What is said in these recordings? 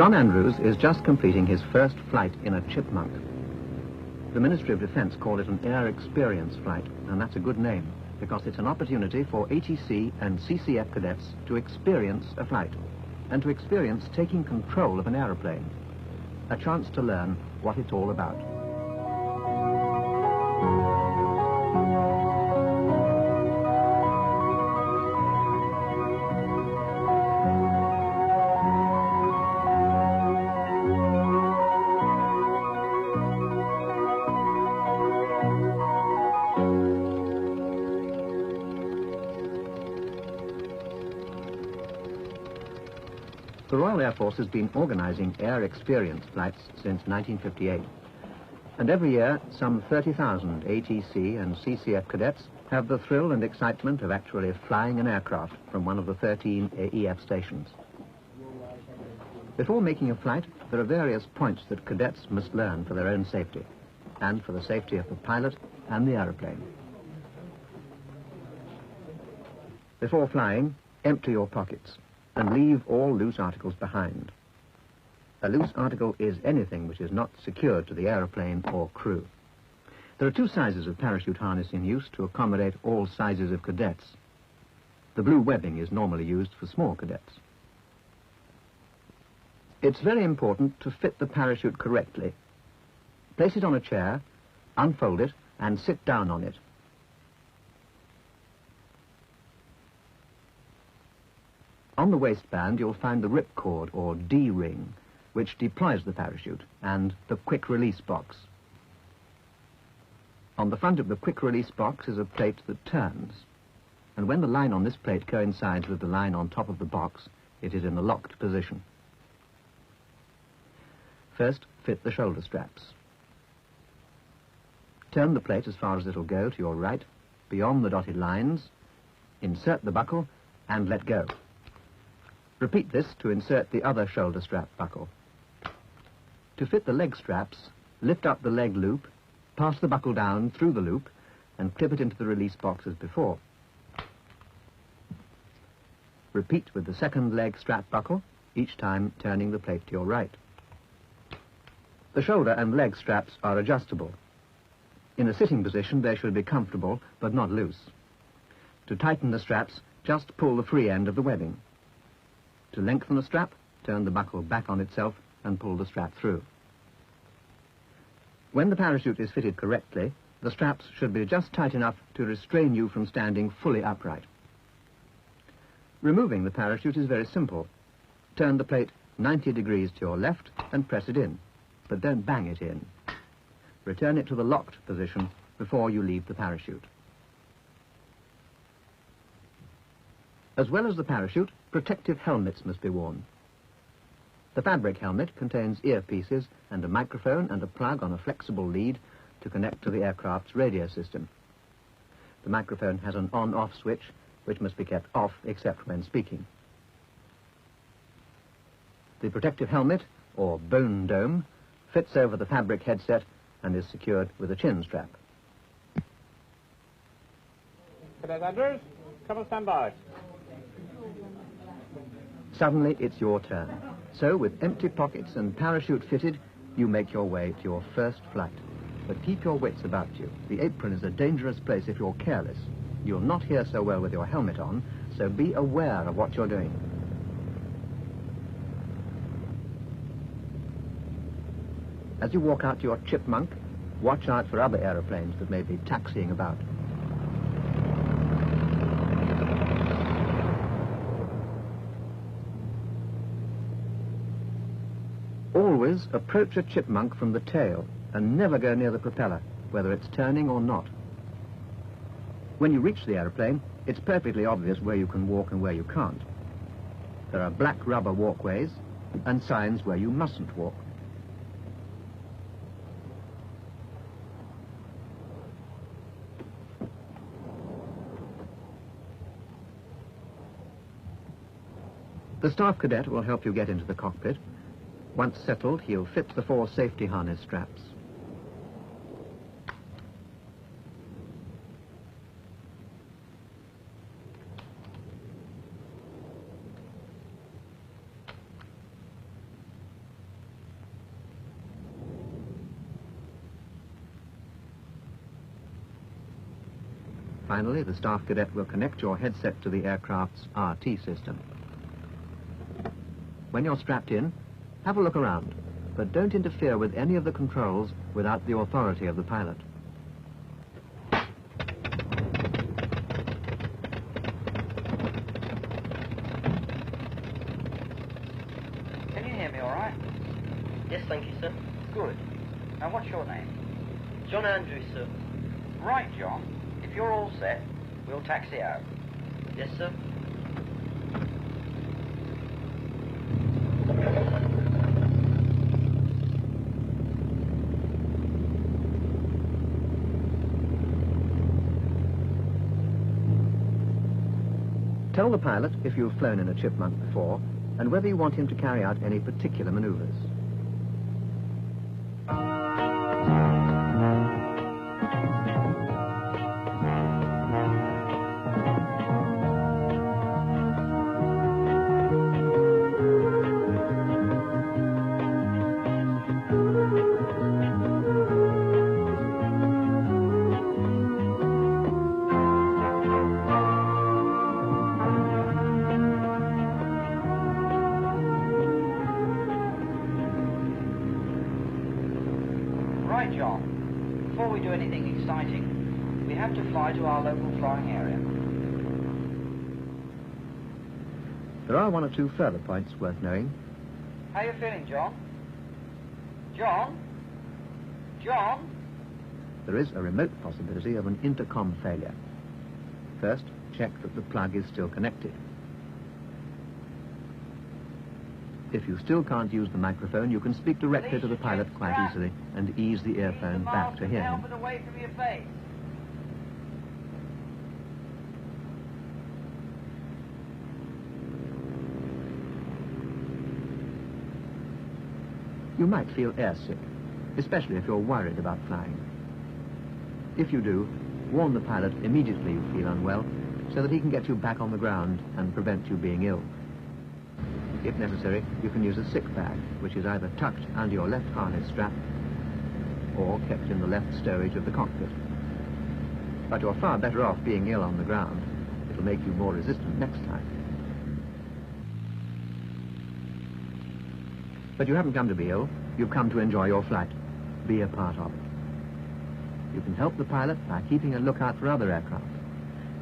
John Andrews is just completing his first flight in a Chipmunk. The Ministry of Defence call it an Air Experience flight, and that's a good name, because it's an opportunity for ATC and CCF cadets to experience a flight, and to experience taking control of an aeroplane. A chance to learn what it's all about. The Royal Air Force has been organising air experience flights since 1958. And every year, some 30,000 ATC and CCF cadets have the thrill and excitement of actually flying an aircraft from one of the 13 AEF stations. Before making a flight, there are various points that cadets must learn for their own safety, and for the safety of the pilot and the aeroplane. Before flying, empty your pockets and leave all loose articles behind. A loose article is anything which is not secured to the aeroplane or crew. There are two sizes of parachute harness in use to accommodate all sizes of cadets. The blue webbing is normally used for small cadets. It's very important to fit the parachute correctly. Place it on a chair, unfold it, and sit down on it. On the waistband, you'll find the ripcord, or D-ring, which deploys the parachute, and the quick-release box. On the front of the quick-release box is a plate that turns, and when the line on this plate coincides with the line on top of the box, it is in the locked position. First, fit the shoulder straps. Turn the plate as far as it'll go to your right, beyond the dotted lines, insert the buckle, and let go. Repeat this to insert the other shoulder strap buckle. To fit the leg straps, lift up the leg loop, pass the buckle down through the loop, and clip it into the release box as before. Repeat with the second leg strap buckle, each time turning the plate to your right. The shoulder and leg straps are adjustable. In a sitting position, they should be comfortable, but not loose. To tighten the straps, just pull the free end of the webbing. To lengthen the strap, turn the buckle back on itself and pull the strap through. When the parachute is fitted correctly, the straps should be just tight enough to restrain you from standing fully upright. Removing the parachute is very simple. Turn the plate 90 degrees to your left and press it in, but don't bang it in. Return it to the locked position before you leave the parachute. As well as the parachute, protective helmets must be worn. The fabric helmet contains earpieces and a microphone and a plug on a flexible lead to connect to the aircraft's radio system. The microphone has an on-off switch, which must be kept off except when speaking. The protective helmet, or bone dome, fits over the fabric headset and is secured with a chin strap. Cadet Andrews, come and stand by. Suddenly, it's your turn. So, with empty pockets and parachute fitted, you make your way to your first flight. But keep your wits about you. The apron is a dangerous place if you're careless. You'll not hear so well with your helmet on, so be aware of what you're doing. As you walk out to your Chipmunk, watch out for other aeroplanes that may be taxiing about. Always approach a Chipmunk from the tail and never go near the propeller, whether it's turning or not. When you reach the aeroplane, it's perfectly obvious where you can walk and where you can't. There are black rubber walkways and signs where you mustn't walk. The staff cadet will help you get into the cockpit. Once settled, he'll fit the 4 safety harness straps. Finally, the staff cadet will connect your headset to the aircraft's RT system. When you're strapped in, have a look around, but don't interfere with any of the controls without the authority of the pilot. Can you hear me all right? Yes, thank you, sir. Good. Now, what's your name? John Andrews, sir. Right, John. If you're all set, we'll taxi out. Yes, sir. Tell the pilot if you've flown in a Chipmunk before and whether you want him to carry out any particular maneuvers. Right, John. Before we do anything exciting, we have to fly to our local flying area. There are one or two further points worth knowing. How you feeling, John? John? John? There is a remote possibility of an intercom failure. First, check that the plug is still connected. If you still can't use the microphone, you can speak directly to the pilot quite easily and ease the earphone back to hear him. Away from your face. You might feel airsick, especially if you're worried about flying. If you do, warn the pilot immediately you feel unwell so that he can get you back on the ground and prevent you being ill. If necessary, you can use a sick bag, which is either tucked under your left harness strap or kept in the left stowage of the cockpit. But you're far better off being ill on the ground. It'll make you more resistant next time. But you haven't come to be ill. You've come to enjoy your flight. Be a part of it. You can help the pilot by keeping a lookout for other aircraft.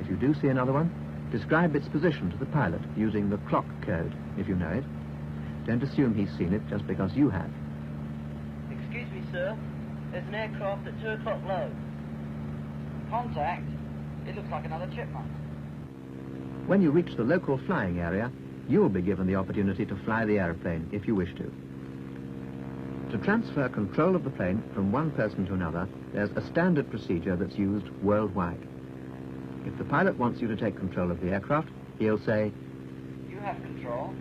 If you do see another one, describe its position to the pilot using the clock code, if you know it. Don't assume he's seen it just because you have. Excuse me, sir. There's an aircraft at 2 o'clock low. Contact. It looks like another Chipmunk. When you reach the local flying area, you'll be given the opportunity to fly the aeroplane if you wish to. To transfer control of the plane from one person to another, there's a standard procedure that's used worldwide. If the pilot wants you to take control of the aircraft, he'll say, You have control.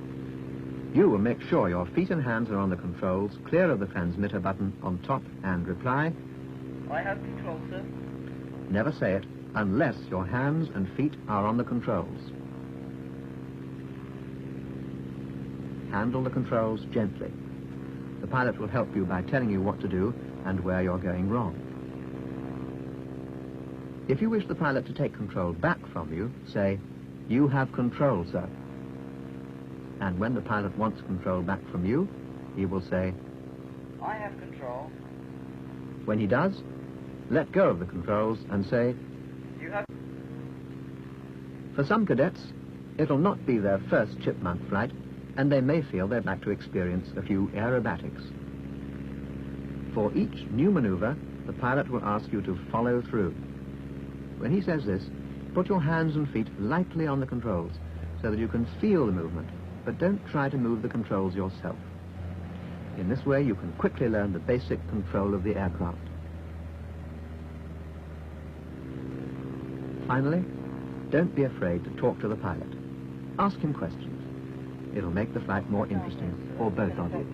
You will make sure your feet and hands are on the controls, clear of the transmitter button on top, and reply, I have control, sir. Never say it unless your hands and feet are on the controls. Handle the controls gently. The pilot will help you by telling you what to do and where you're going wrong. If you wish the pilot to take control back from you, say, You have control, sir. And when the pilot wants control back from you, he will say, I have control. When he does, let go of the controls and say, You have... For some cadets, it'll not be their first Chipmunk flight, and they may feel they'd like to experience a few aerobatics. For each new maneuver, the pilot will ask you to follow through. When he says this, put your hands and feet lightly on the controls so that you can feel the movement, but don't try to move the controls yourself. In this way, you can quickly learn the basic control of the aircraft. Finally, don't be afraid to talk to the pilot. Ask him questions. It'll make the flight more interesting for both of you.